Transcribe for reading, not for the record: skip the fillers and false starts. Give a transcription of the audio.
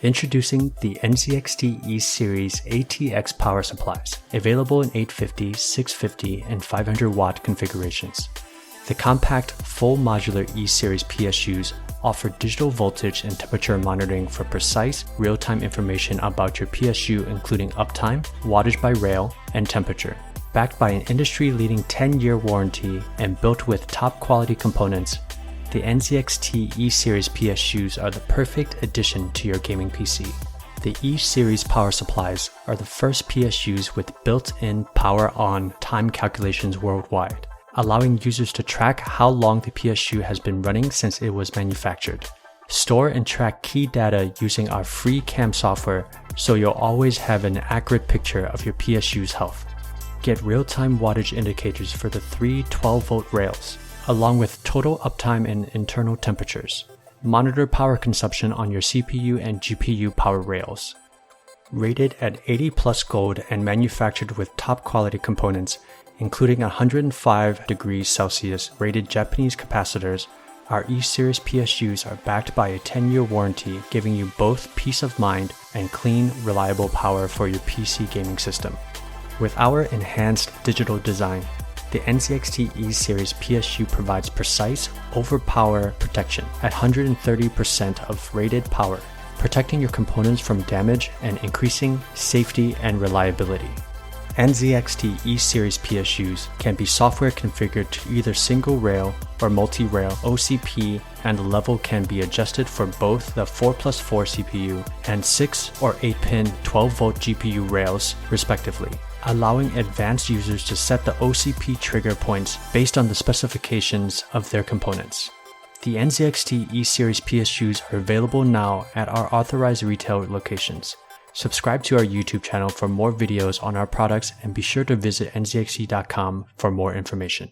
Introducing the NZXT E Series ATX power supplies, available in 850, 650, and 500 watt configurations. The compact, full modular E Series PSUs offer digital voltage and temperature monitoring for precise, real-time information about your PSU, including uptime, wattage by rail, and temperature. Backed by an industry-leading 10-year warranty and built with top-quality components, the NZXT E Series PSUs are the perfect addition to your gaming PC. The E Series power supplies are the first PSUs with built-in power-on time calculations worldwide, allowing users to track how long the PSU has been running since it was manufactured. Store and track key data using our free CAM software so you'll always have an accurate picture of your PSU's health. Get real-time wattage indicators for the 3 12-volt rails, along with total uptime and internal temperatures. Monitor power consumption on your CPU and GPU power rails. Rated at 80 plus gold and manufactured with top quality components, including 105 degrees Celsius rated Japanese capacitors, our E Series PSUs are backed by a 10-year warranty, giving you both peace of mind and clean, reliable power for your PC gaming system. With our enhanced digital design, the NZXT E Series PSU provides precise overpower protection at 130% of rated power, protecting your components from damage and increasing safety and reliability. NZXT E Series PSUs can be software configured to either single rail or multi-rail OCP, and the level can be adjusted for both the 4+4 CPU and 6 or 8-pin 12-volt GPU rails, respectively, allowing advanced users to set the OCP trigger points based on the specifications of their components. The NZXT E Series PSUs are available now at our authorized retail locations. Subscribe to our YouTube channel for more videos on our products and be sure to visit nzxt.com for more information.